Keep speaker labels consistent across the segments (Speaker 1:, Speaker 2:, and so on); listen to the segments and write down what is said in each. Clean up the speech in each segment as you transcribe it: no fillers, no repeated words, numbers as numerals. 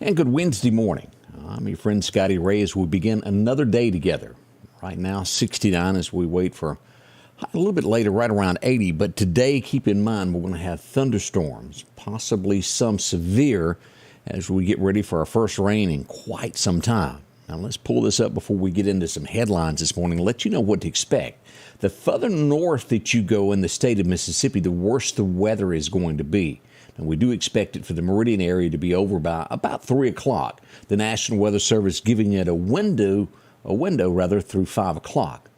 Speaker 1: And good Wednesday morning. I'm your friend Scotty Ray as we begin another day together. Right now, 69 as we wait for a little bit later, right around 80. But today, keep in mind, we're going to have thunderstorms, possibly some severe, as we get ready for our first rain in quite some time. Now, let's pull this up before we get into some headlines this morning and let you know what to expect. The further north that you go in the state of Mississippi, the worse the weather is going to be. And we do expect it for the Meridian area to be over by about 3 o'clock. The National Weather Service giving it a window through 5 o'clock.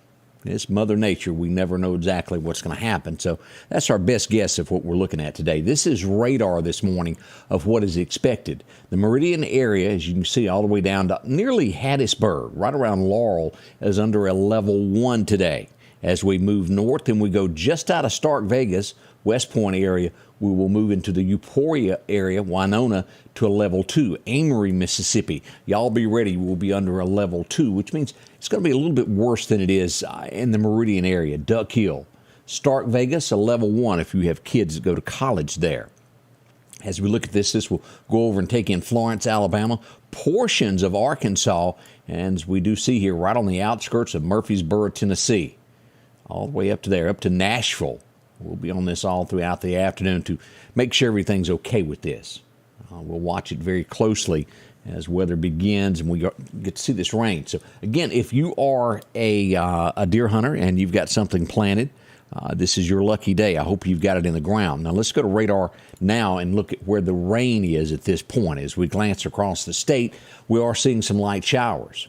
Speaker 1: It's Mother Nature. We never know exactly what's going to happen. So that's our best guess of what we're looking at today. This is radar this morning of what is expected. The Meridian area, as you can see, all the way down to nearly Hattiesburg, right around Laurel, is under a level 1 today. As we move north and we go just out of Stark Vegas, West Point area, we will move into the Euphoria area, Winona, to a level 2. Amory, Mississippi, y'all be ready. We'll be under a level 2, which means it's going to be a little bit worse than it is in the Meridian area. Duck Hill, Stark Vegas, a level 1 if you have kids that go to college there. As we look at this will go over and take in Florence, Alabama, portions of Arkansas, and as we do see here, right on the outskirts of Murfreesboro, Tennessee, all the way up to there, up to Nashville. We'll be on this all throughout the afternoon to make sure everything's okay with this. We'll watch it very closely as weather begins and we get to see this rain. So, again, if you are a deer hunter and you've got something planted, this is your lucky day. I hope you've got it in the ground. Now, let's go to radar now and look at where the rain is at this point. As we glance across the state, we are seeing some light showers.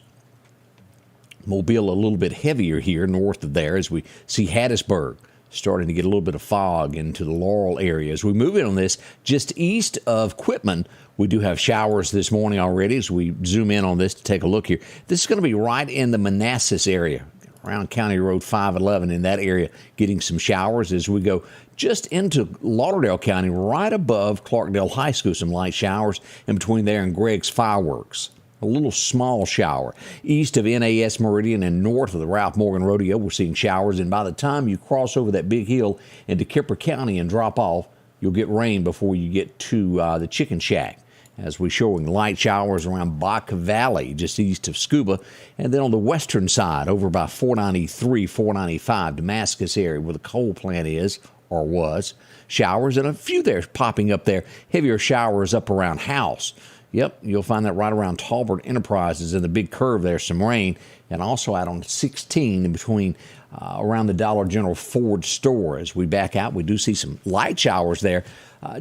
Speaker 1: Mobile a little bit heavier here north of there as we see Hattiesburg starting to get a little bit of fog into the Laurel area. As we move in on this, just east of Quitman, we do have showers this morning already. As we zoom in on this to take a look here, this is going to be right in the Manassas area, around County Road 511 in that area, getting some showers as we go just into Lauderdale County, right above Clarkdale High School, some light showers in between there and Greg's Fireworks. A little small shower. East of NAS Meridian and north of the Ralph Morgan Rodeo, we're seeing showers. And by the time you cross over that big hill into Kipper County and drop off, you'll get rain before you get to the Chicken Shack. As we're showing light showers around Baca Valley, just east of Scuba. And then on the western side, over by 493, 495, Damascus area, where the coal plant is or was, showers. And a few there popping up there. Heavier showers up around House. Yep, you'll find that right around Talbert Enterprises in the big curve there, some rain, and also out on 16 in between around the Dollar General Ford store. As we back out, we do see some light showers there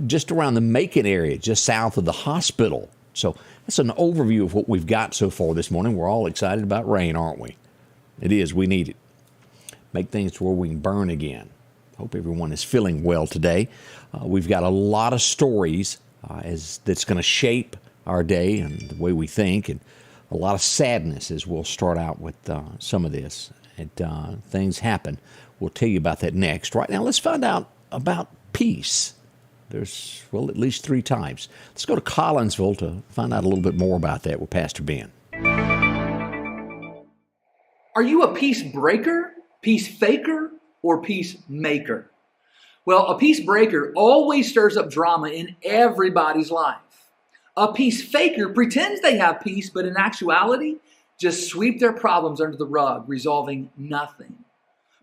Speaker 1: just around the Macon area, just south of the hospital. So that's an overview of what we've got so far this morning. We're all excited about rain, aren't we? It is. We need it. Make things to where we can burn again. Hope everyone is feeling well today. We've got a lot of stories that's going to shape our day and the way we think, and a lot of sadness as we'll start out with some of this. And things happen. We'll tell you about that next. Right now, let's find out about peace. There's, well, at least 3 types. Let's go to Collinsville to find out a little bit more about that with Pastor Ben.
Speaker 2: Are you a peace breaker, peace faker, or peacemaker? Well, a peace breaker always stirs up drama in everybody's life. A peace faker pretends they have peace, but in actuality, just sweep their problems under the rug, resolving nothing.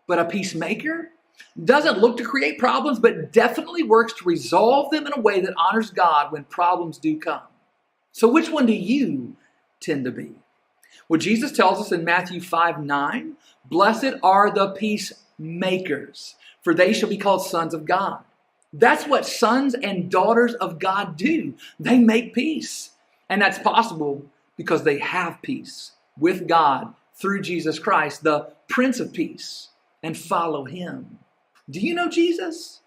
Speaker 2: But a peacemaker doesn't look to create problems, but definitely works to resolve them in a way that honors God when problems do come. So which one do you tend to be? Well, Jesus tells us in Matthew 5:9, "Blessed are the peacemakers, for they shall be called sons of God." That's what sons and daughters of God do. They make peace. And that's possible because they have peace with God through Jesus Christ, the Prince of Peace, and follow him. Do you know Jesus?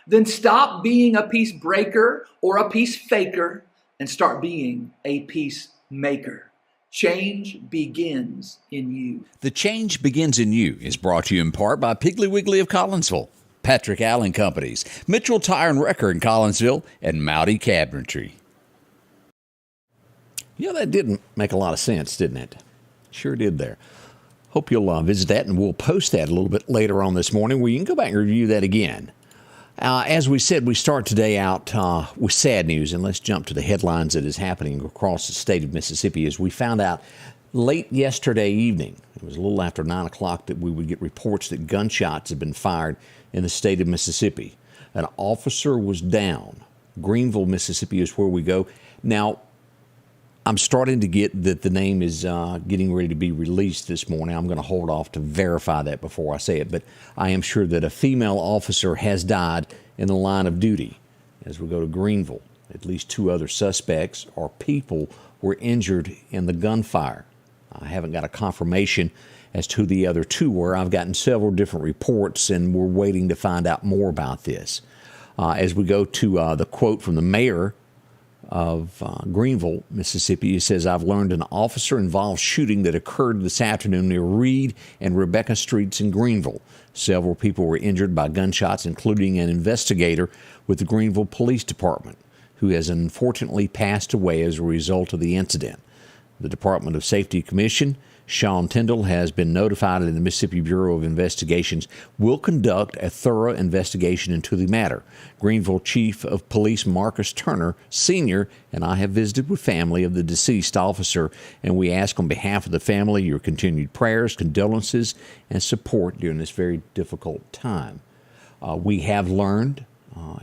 Speaker 2: Then stop being a peace breaker or a peace faker and start being a peacemaker. Change begins in you.
Speaker 1: The Change Begins in You is brought to you in part by Piggly Wiggly of Collinsville, Patrick Allen Companies, Mitchell Tire and Wrecker in Collinsville, and Mowdy Cabinetry. You know, that didn't make a lot of sense, didn't it? Sure did there. Hope you'll visit that, and we'll post that a little bit later on this morning where you can go back and review that again. As we said, we start today out with sad news, and let's jump to the headlines that is happening across the state of Mississippi. As we found out late yesterday evening, it was a little after 9 o'clock, that we would get reports that gunshots had been fired in the state of Mississippi. An officer was down. Greenville, Mississippi is where we go. Now, I'm starting to get that the name is getting ready to be released this morning. I'm going to hold off to verify that before I say it, but I am sure that a female officer has died in the line of duty. As we go to Greenville, at least 2 other suspects or people were injured in the gunfire. I haven't got a confirmation as to who the other 2 were. I've gotten several different reports, and we're waiting to find out more about this. As we go to the quote from the mayor of Greenville, Mississippi, he says, "I've learned an officer-involved shooting that occurred this afternoon near Reed and Rebecca Streets in Greenville. Several people were injured by gunshots, including an investigator with the Greenville Police Department, who has unfortunately passed away as a result of the incident. The Department of Safety Commission, Sean Tyndall, has been notified, and the Mississippi Bureau of Investigations will conduct a thorough investigation into the matter. Greenville Chief of Police Marcus Turner, Sr., and I have visited with family of the deceased officer, and we ask on behalf of the family your continued prayers, condolences, and support during this very difficult time." We have learned,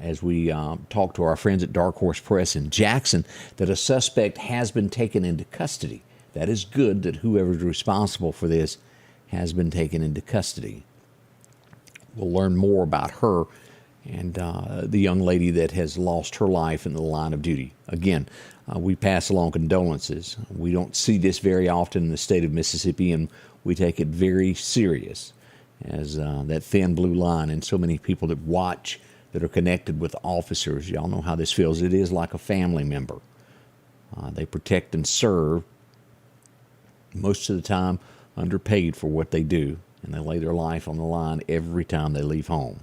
Speaker 1: as we talk to our friends at Dark Horse Press in Jackson, that a suspect has been taken into custody. That is good that whoever's responsible for this has been taken into custody. We'll learn more about her and the young lady that has lost her life in the line of duty. Again, we pass along condolences. We don't see this very often in the state of Mississippi, and we take it very serious as that thin blue line and so many people that watch that are connected with officers. Y'all know how this feels. It is like a family member. They protect and serve, most of the time underpaid for what they do, and they lay their life on the line every time they leave home.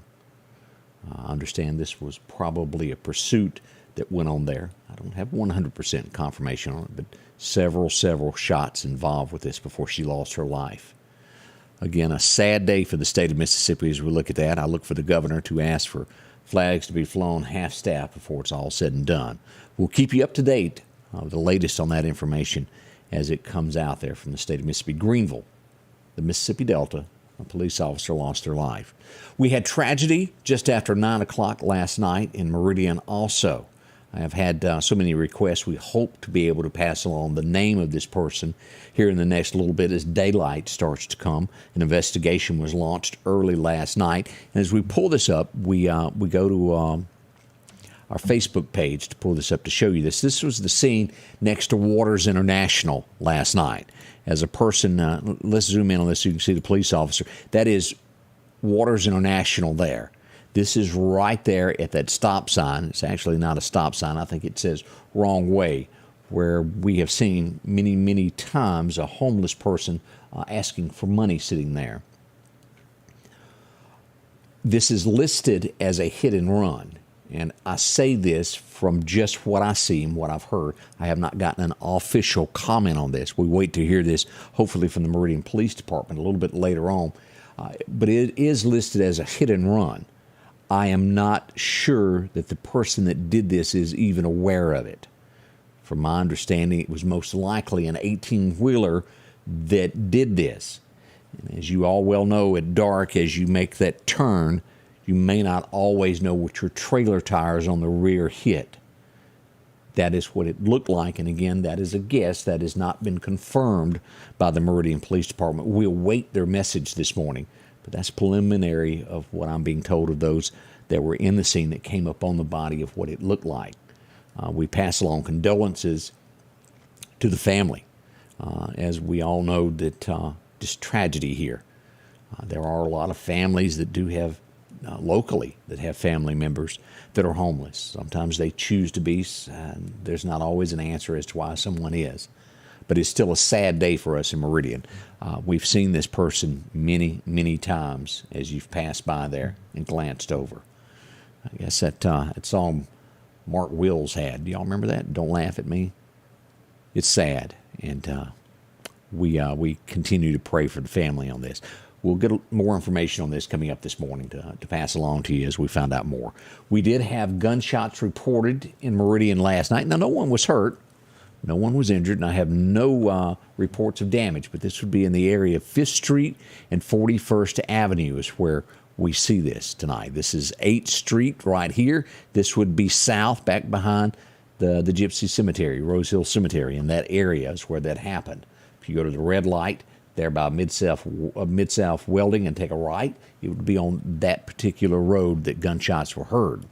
Speaker 1: I understand this was probably a pursuit that went on there. I don't have 100% confirmation on it, but several shots involved with this before she lost her life. Again, a sad day for the state of Mississippi as we look at that. I look for the governor to ask for flags to be flown half-staff before it's all said and done. We'll keep you up to date with the latest on that information as it comes out there from the state of Mississippi. Greenville, the Mississippi Delta, a police officer lost their life. We had tragedy just after 9 o'clock last night in Meridian also. I have had so many requests. We hope to be able to pass along the name of this person here in the next little bit as daylight starts to come. An investigation was launched early last night. And as we pull this up, we go to our Facebook page to pull this up to show you this. This was the scene next to Waters International last night. As a person, let's zoom in on this so you can see the police officer. That is Waters International there. This is right there at that stop sign. It's actually not a stop sign. I think it says wrong way, where we have seen many, many times a homeless person asking for money sitting there. This is listed as a hit and run. And I say this from just what I see and what I've heard. I have not gotten an official comment on this. We wait to hear this, hopefully from the Meridian Police Department a little bit later on. But it is listed as a hit and run. I am not sure that the person that did this is even aware of it. From my understanding, it was most likely an 18-wheeler that did this. And as you all well know, at dark, as you make that turn, you may not always know what your trailer tires on the rear hit. That is what it looked like. And again, that is a guess. That has not been confirmed by the Meridian Police Department. We'll wait their message this morning. But that's preliminary of what I'm being told of those that were in the scene that came up on the body of what it looked like. We pass along condolences to the family. As we all know that just tragedy here. There are a lot of families that do have locally that have family members that are homeless. Sometimes they choose to be, and there's not always an answer as to why someone is. But it's still a sad day for us in Meridian. We've seen this person many, many times as you've passed by there and glanced over. I guess that song Mark Wills had. Do y'all remember that? Don't laugh at me. It's sad, and we continue to pray for the family on this. We'll get more information on this coming up this morning to pass along to you as we find out more. We did have gunshots reported in Meridian last night. Now, no one was hurt. No one was injured, and I have no reports of damage, but this would be in the area of 5th Street and 41st Avenue is where we see this tonight. This is 8th Street right here. This would be south, back behind the Gypsy Cemetery, Rose Hill Cemetery. In that area is where that happened. If you go to the red light there by Mid-South Welding and take a right, it would be on that particular road that gunshots were heard.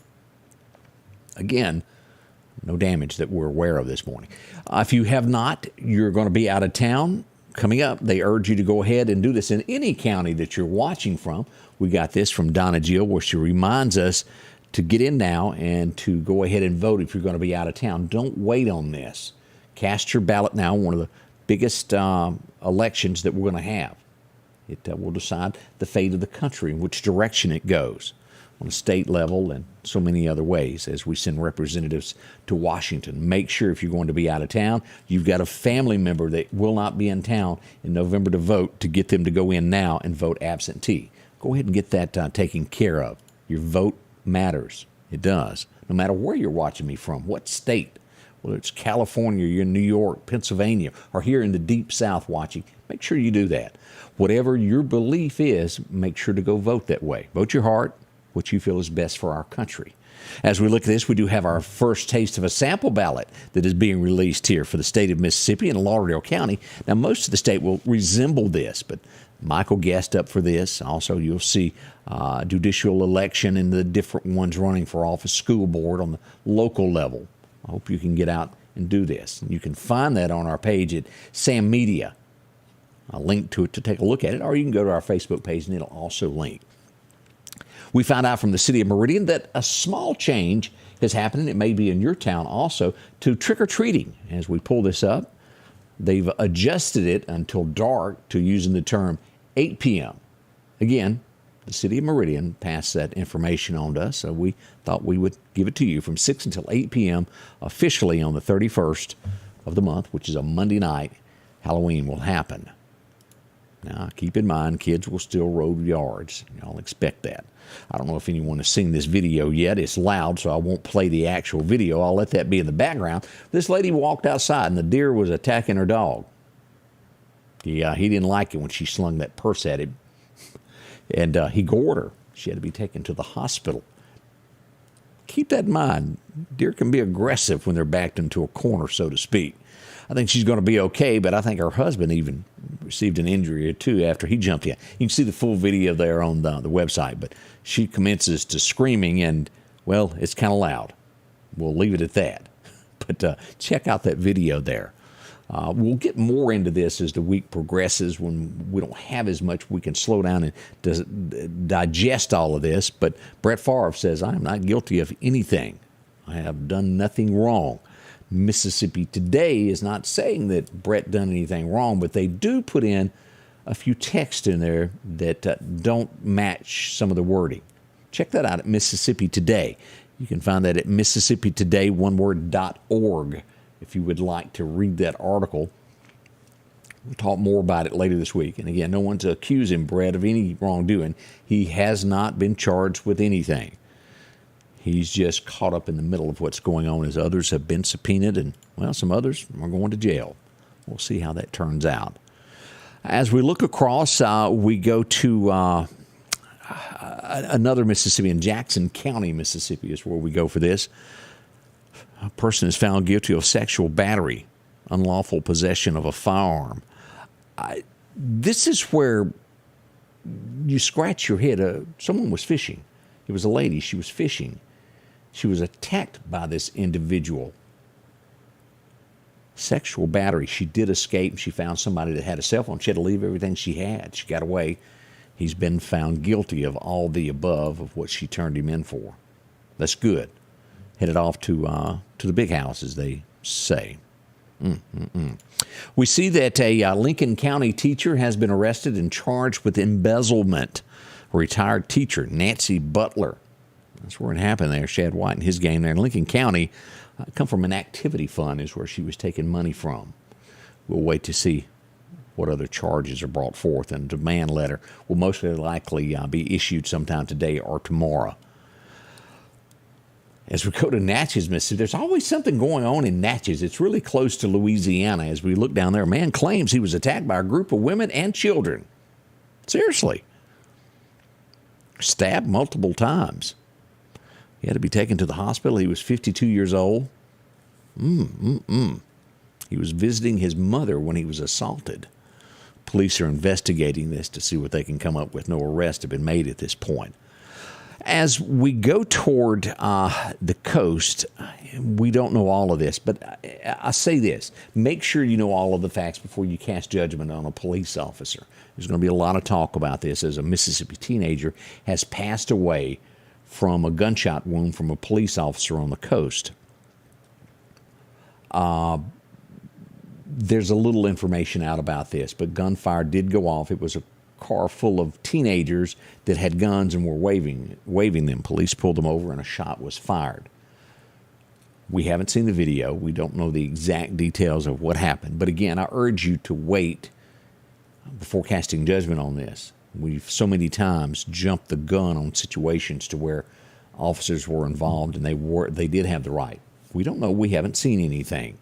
Speaker 1: Again, no damage that we're aware of this morning. If you have not, you're going to be out of town coming up. They urge you to go ahead and do this in any county that you're watching from. We got this from Donna Jill, where she reminds us to get in now and to go ahead and vote if you're going to be out of town. Don't wait on this. Cast your ballot now, one of the biggest elections that we're going to have. It will decide the fate of the country and which direction it goes on a state level and so many other ways as we send representatives to Washington. Make sure if you're going to be out of town, you've got a family member that will not be in town in November to vote, to get them to go in now and vote absentee. Go ahead and get that taken care of. Your vote matters. It does. No matter where you're watching me from, what state, whether it's California, you're in New York, Pennsylvania, or here in the deep South watching, make sure you do that. Whatever your belief is, make sure to go vote that way. Vote your heart, what you feel is best for our country. As we look at this, we do have our first taste of a sample ballot that is being released here for the state of Mississippi and Lauderdale County. Now, most of the state will resemble this, but Michael guessed up for this. Also, you'll see judicial election and the different ones running for office, school board on the local level. I hope you can get out and do this. You can find that on our page at Sam Media. I'll link to it to take a look at it, or you can go to our Facebook page and it'll also link. We found out from the city of Meridian that a small change is happening. It may be in your town also, to trick-or-treating. As we pull this up, they've adjusted it until dark to using the term 8 p.m. Again, the city of Meridian passed that information on to us, so we thought we would give it to you from 6 until 8 p.m. officially on the 31st of the month, which is a Monday night. Halloween will happen. Now, keep in mind, kids will still road yards. Y'all expect that. I don't know if anyone has seen this video yet. It's loud, so I won't play the actual video. I'll let that be in the background. This lady walked outside, and the deer was attacking her dog. Yeah, he didn't like it when she slung that purse at him, and he gored her. She had to be taken to the hospital. Keep that in mind. Deer can be aggressive when they're backed into a corner, so to speak. I think she's going to be okay, but I think her husband even received an injury or two after he jumped in. You can see the full video there on the website, but she commences to screaming, and, well, it's kind of loud. We'll leave it at that. But check out that video there. We'll get more into this as the week progresses. When we don't have as much, we can slow down and digest all of this. But Brett Favre says, I am not guilty of anything. I have done nothing wrong. Mississippi Today is not saying that Brett done anything wrong, but they do put in a few texts in there that don't match some of the wording. Check that out at Mississippi Today. You can find that at MississippiToday.org if you would like to read that article. We'll talk more about it later this week. And again, no one's accusing Brett of any wrongdoing. He has not been charged with anything. He's just caught up in the middle of what's going on as others have been subpoenaed, and, well, some others are going to jail. We'll see how that turns out. As we look across, we go to another Mississippi, in Jackson County, Mississippi is where we go for this. A person is found guilty of sexual battery, unlawful possession of a firearm. This is where you scratch your head. Someone was fishing. It was a lady. She was fishing. She was attacked by this individual. Sexual battery. She did escape. She found somebody that had a cell phone. She had to leave everything she had. She got away. He's been found guilty of all the above of what she turned him in for. That's good. Headed off to the big house, as they say. We see that a Lincoln County teacher has been arrested and charged with embezzlement. A retired teacher, Nancy Butler. That's where it happened there. Shad White and his gang there in Lincoln County come from an activity fund is where she was taking money from. We'll wait to see what other charges are brought forth. And a demand letter will most likely be issued sometime today or tomorrow. As we go to Natchez, Mississippi, there's always something going on in Natchez. It's really close to Louisiana. As we look down there, a man claims he was attacked by a group of women and children. Seriously. Stabbed multiple times. He had to be taken to the hospital. He was 52 years old. He was visiting his mother when he was assaulted. Police are investigating this to see what they can come up with. No arrests have been made at this point. As we go toward the coast, we don't know all of this, but I say this. Make sure you know all of the facts before you cast judgment on a police officer. There's going to be a lot of talk about this as a Mississippi teenager has passed away from a gunshot wound from a police officer on the coast. There's a little information out about this, but gunfire did go off. It was a car full of teenagers that had guns and were waving them. Police pulled them over and a shot was fired. We haven't seen the video. We don't know the exact details of what happened. But again, I urge you to wait before casting judgment on this. We've so many times jumped the gun on situations to where officers were involved and they did have the right. We don't know. We haven't seen anything.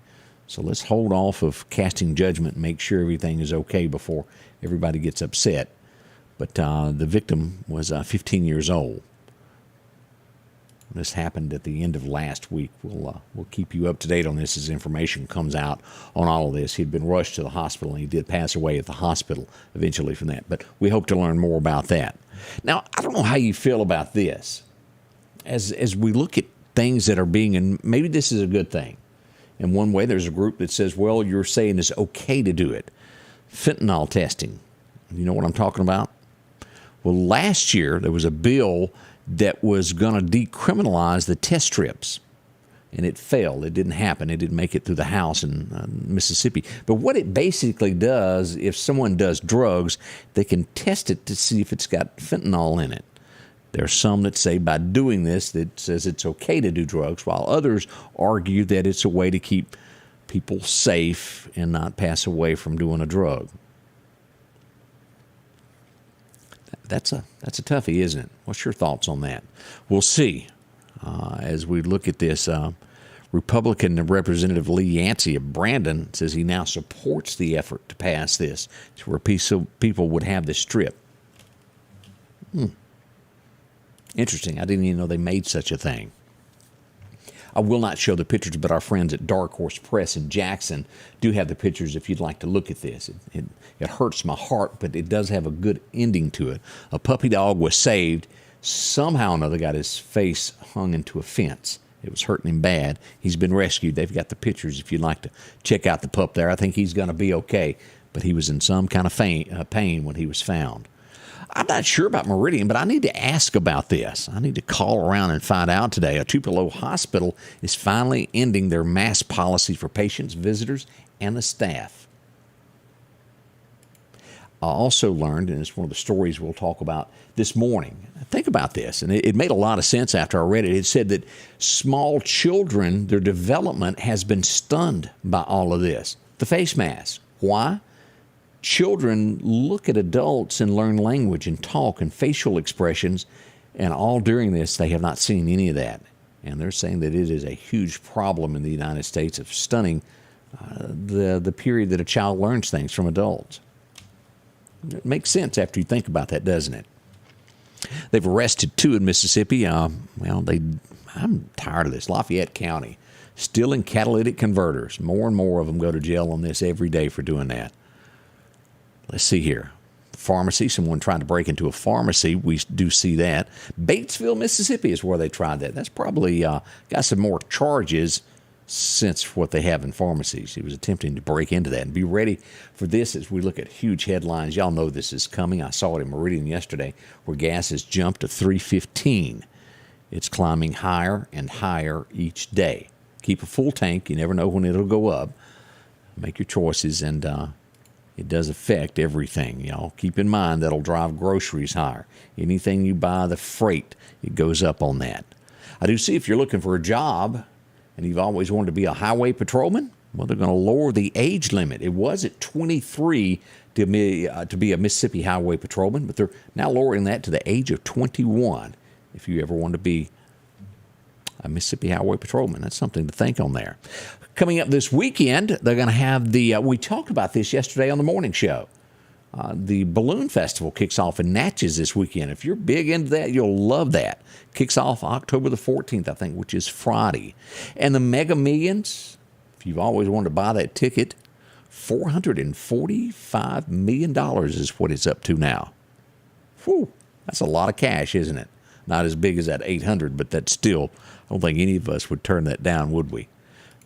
Speaker 1: So let's hold off of casting judgment and make sure everything is okay before everybody gets upset. But the victim was 15 years old. This happened at the end of last week. We'll keep you up to date on this as information comes out on all of this. He'd been rushed to the hospital, and he did pass away at the hospital eventually from that. But we hope to learn more about that. Now, I don't know how you feel about this. As we look at things that are being, and maybe this is a good thing. In one way, there's a group that says, well, you're saying it's okay to do it. Fentanyl testing. You know what I'm talking about? Well, last year, there was a bill that was going to decriminalize the test strips, and it failed. It didn't happen. It didn't make it through the House in Mississippi. But what it basically does, if someone does drugs, they can test it to see if it's got fentanyl in it. There are some that say by doing this, that says it's okay to do drugs, while others argue that it's a way to keep people safe and not pass away from doing a drug. That's a toughie, isn't it? What's your thoughts on that? We'll see as we look at this. Republican Representative Lee Yancey of Brandon says he now supports the effort to pass this to where people would have this strip. Interesting. I didn't even know they made such a thing. I will not show the pictures, but our friends at Dark Horse Press in Jackson do have the pictures if you'd like to look at this. It hurts my heart, but it does have a good ending to it. A puppy dog was saved. Somehow or another got his face hung into a fence. It was hurting him bad. He's been rescued. They've got the pictures if you'd like to check out the pup there. I think he's going to be okay, but he was in some kind of pain when he was found. I'm not sure about Meridian, but I need to ask about this. I need to call around and find out today. A Tupelo hospital is finally ending their mask policy for patients, visitors, and the staff. I also learned, and it's one of the stories we'll talk about this morning. Think about this, and it made a lot of sense after I read it. It said that small children, their development has been stunned by all of this. The face mask. Why? Children look at adults and learn language and talk and facial expressions, and all during this, they have not seen any of that. And they're saying that it is a huge problem in the United States of stunning the period that a child learns things from adults. It makes sense after you think about that, doesn't it? They've arrested 2 in Mississippi. I'm tired of this. Lafayette County, stealing catalytic converters. More and more of them go to jail on this every day for doing that. Let's see here. Pharmacy, someone trying to break into a pharmacy. We do see that. Batesville, Mississippi is where they tried that. That's probably got some more charges since what they have in pharmacies. He was attempting to break into that. And be ready for this as we look at huge headlines. Y'all know this is coming. I saw it in Meridian yesterday where gas has jumped to $3.15. It's climbing higher and higher each day. Keep a full tank. You never know when it'll go up. Make your choices, and it does affect everything. Y'all keep in mind that'll drive groceries higher. Anything you buy, the freight, it goes up on that. I do see if you're looking for a job and you've always wanted to be a highway patrolman, well, they're going to lower the age limit. It was at 23 to be a Mississippi Highway Patrolman, but they're now lowering that to the age of 21 if you ever want to be a Mississippi Highway Patrolman. That's something to think on there. Coming up this weekend, they're going to have we talked about this yesterday on the morning show. The Balloon Festival kicks off in Natchez this weekend. If you're big into that, you'll love that. Kicks off October the 14th, I think, which is Friday. And the Mega Millions, if you've always wanted to buy that ticket, $445 million is what it's up to now. Whew, that's a lot of cash, isn't it? Not as big as that 800, but that's still, I don't think any of us would turn that down, would we?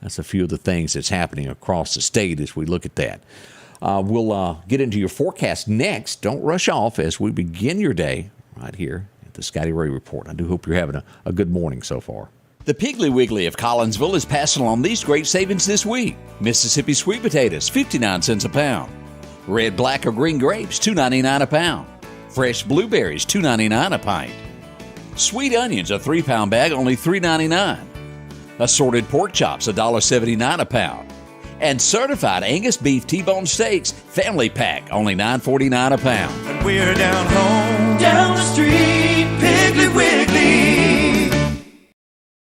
Speaker 1: That's a few of the things that's happening across the state as we look at that. We'll get into your forecast next. Don't rush off as we begin your day right here at the Scotty Ray Report. I do hope you're having a good morning so far. The Piggly Wiggly of Collinsville is passing along these great savings this week. Mississippi sweet potatoes, 59 cents a pound. Red, black, or green grapes, $2.99 a pound. Fresh blueberries, $2.99 a pint. Sweet onions, a 3-pound bag, only $3.99. Assorted pork chops, $1.79 a pound. And certified Angus beef T-bone steaks, family pack, only $9.49 a pound.
Speaker 3: And we're down home, down the street, Piggly Wiggly.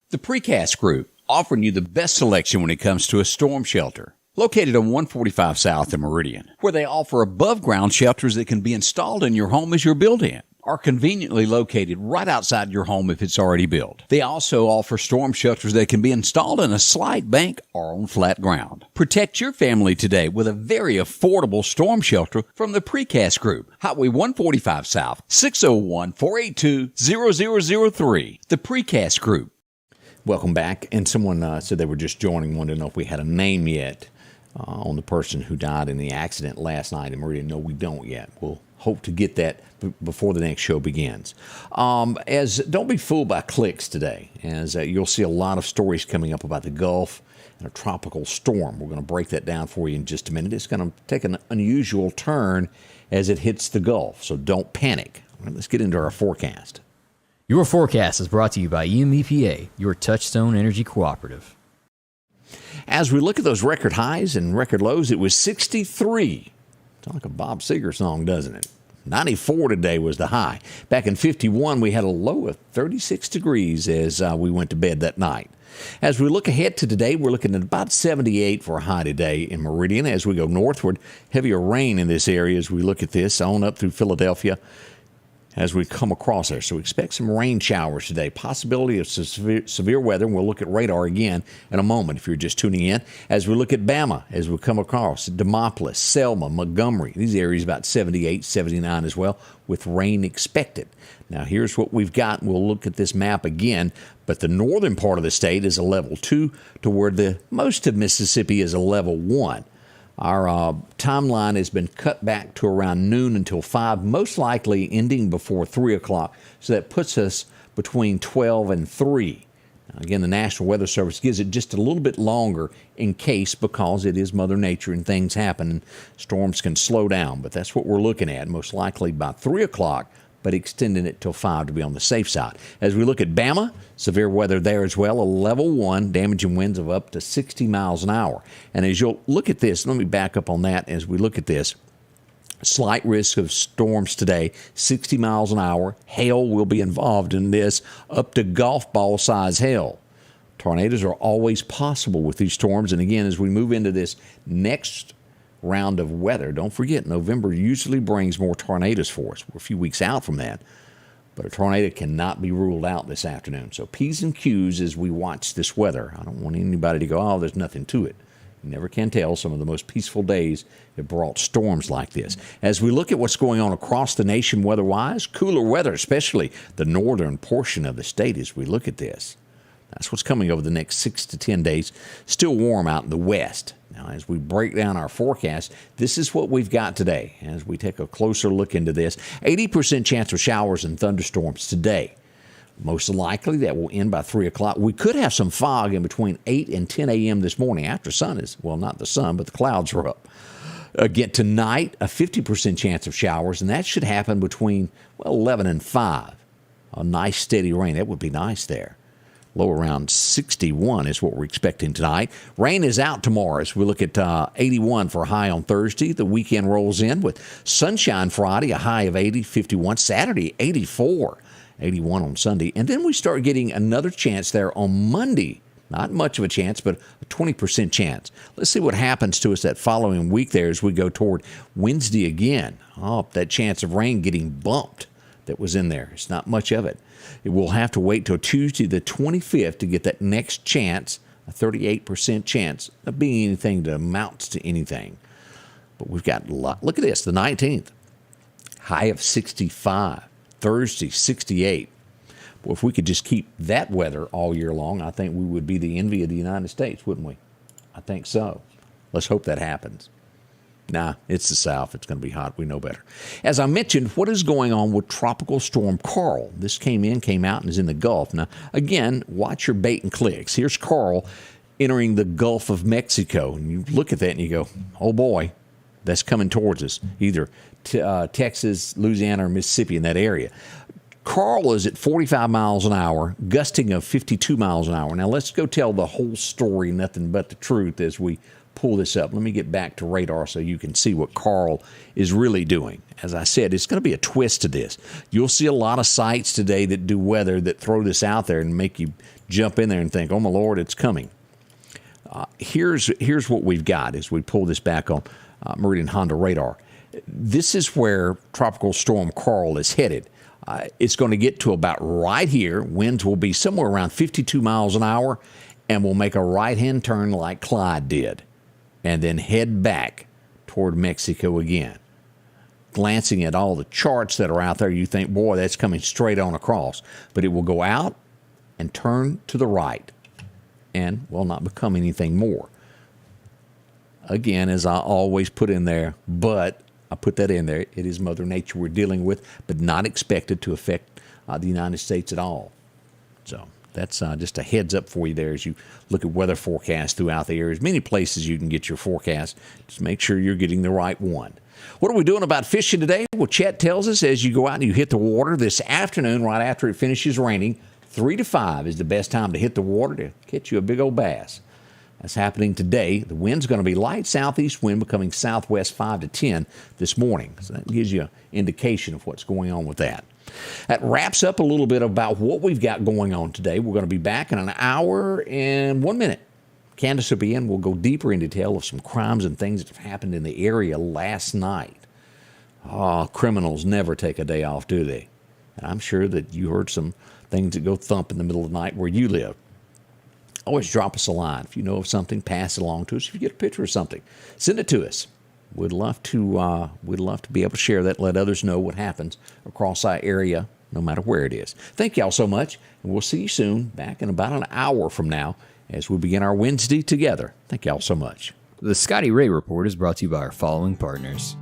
Speaker 1: The Precast Group, offering you the best selection when it comes to a storm shelter. Located on 145 South in Meridian, where they offer above-ground shelters that can be installed in your home as you're building, are conveniently located right outside your home if it's already built. They also offer storm shelters that can be installed in a slight bank or on flat ground. Protect your family today with a very affordable storm shelter from the Precast Group. Highway 145 South, 601-482-0003. The Precast Group. Welcome back. And someone said they were just joining, wanted to know if we had a name yet on the person who died in the accident last night in Meridian. No, we don't yet. We'll hope to get that before the next show begins. Don't be fooled by clicks today, as you'll see a lot of stories coming up about the Gulf and a tropical storm. We're going to break that down for you in just a minute. It's going to take an unusual turn as it hits the Gulf, so don't panic. Let's get into our forecast.
Speaker 4: Your forecast is brought to you by EMEPA, your Touchstone Energy Cooperative.
Speaker 1: As we look at those record highs and record lows, it was 63. Sounds like a Bob Seger song, doesn't it? 94 today was the high. Back in 51, we had a low of 36 degrees as we went to bed that night. As we look ahead to today, we're looking at about 78 for a high today in Meridian. As we go northward, heavier rain in this area as we look at this on up through Philadelphia as we come across there. So expect some rain showers today. Possibility of severe weather, and we'll look at radar again in a moment if you're just tuning in. As we look at Bama, as we come across Demopolis, Selma, Montgomery, these areas about 78, 79 as well, with rain expected. Now here's what we've got. We'll look at this map again, but the northern part of the state is a level 2 to where the most of Mississippi is a level 1. Our timeline has been cut back to around noon until 5, most likely ending before 3 o'clock. So that puts us between 12 and 3. Now, again, the National Weather Service gives it just a little bit longer in case, because it is Mother Nature and things happen and storms can slow down. But that's what we're looking at, most likely by 3 o'clock, but extending it till 5 to be on the safe side. As we look at Bama, severe weather there as well, a level 1, damaging winds of up to 60 miles an hour. And as you'll look at this, let me back up on that as we look at this. Slight risk of storms today, 60 miles an hour. Hail will be involved in this, up to golf ball size hail. Tornadoes are always possible with these storms. And again, as we move into this next round of weather, don't forget, November usually brings more tornadoes for us. We're a few weeks out from that, but a tornado cannot be ruled out this afternoon. So P's and Q's as we watch this weather. I don't want anybody to go, oh, there's nothing to it. You never can tell. Some of the most peaceful days have brought storms like this. As we look at what's going on across the nation weather-wise, cooler weather, especially the northern portion of the state as we look at this. That's what's coming over the next 6 to 10 days. Still warm out in the west. Now, as we break down our forecast, this is what we've got today. As we take a closer look into this, 80% chance of showers and thunderstorms today. Most likely that will end by 3 o'clock. We could have some fog in between 8 and 10 a.m. this morning after sun is, well, not the sun, but the clouds are up. Again, tonight, a 50% chance of showers, and that should happen between, 11 and 5. A nice steady rain. That would be nice there. Low around 61 is what we're expecting tonight. Rain is out tomorrow as we look at 81 for a high on Thursday. The weekend rolls in with sunshine Friday, a high of 80, 51. Saturday, 84, 81 on Sunday. And then we start getting another chance there on Monday. Not much of a chance, but a 20% chance. Let's see what happens to us that following week there as we go toward Wednesday again. Oh, that chance of rain getting bumped that was in there. It's not much of it. We'll have to wait till Tuesday the 25th to get that next chance, a 38% chance of being anything that amounts to anything. But we've got a lot. Look at this, the 19th. High of 65. Thursday, 68. Well, if we could just keep that weather all year long, I think we would be the envy of the United States, wouldn't we? I think so. Let's hope that happens. Nah, it's the South. It's going to be hot. We know better. As I mentioned, what is going on with Tropical Storm Carl? This came out, and is in the Gulf. Now, again, watch your bait and clicks. Here's Carl entering the Gulf of Mexico. And you look at that and you go, oh boy, that's coming towards us. Either Texas, Louisiana, or Mississippi in that area. Carl is at 45 miles an hour, gusting of 52 miles an hour. Now, let's go tell the whole story, nothing but the truth, as we pull this up. Let me get back to radar so you can see what Carl is really doing. As I said, it's going to be a twist to this. You'll see a lot of sites today that do weather that throw this out there and make you jump in there and think, oh, my Lord, it's coming. Here's what we've got as we pull this back on Meridian Honda radar. This is where Tropical Storm Carl is headed. It's going to get to about right here. Winds will be somewhere around 52 miles an hour, and will make a right-hand turn like Clyde did, and then head back toward Mexico again. Glancing at all the charts that are out there, you think, boy, that's coming straight on across. But it will go out and turn to the right and will not become anything more. Again, as I always put in there, but I put that in there. It is Mother Nature we're dealing with, but not expected to affect the United States at all. So that's just a heads up for you there as you look at weather forecasts throughout the areas. Many places you can get your forecast. Just make sure you're getting the right one. What are we doing about fishing today? Well, Chet tells us as you go out and you hit the water this afternoon, right after it finishes raining, 3 to 5 is the best time to hit the water to catch you a big old bass. That's happening today. The wind's going to be light southeast wind, becoming southwest 5 to 10 this morning. So that gives you an indication of what's going on with that. That wraps up a little bit about what we've got going on today. We're going to be back in an hour and 1 minute. Candace will be in. We'll go deeper in detail of some crimes and things that have happened in the area last night. Oh, criminals never take a day off, do they? And I'm sure that you heard some things that go thump in the middle of the night where you live. Always drop us a line. If you know of something, pass it along to us. If you get a picture of something, send it to us. We'd love to be able to share that, let others know what happens across our area, no matter where it is. Thank y'all so much, and we'll see you soon, back in about an hour from now, as we begin our Wednesday together. Thank y'all so much.
Speaker 4: The Scotty Ray Report is brought to you by our following partners: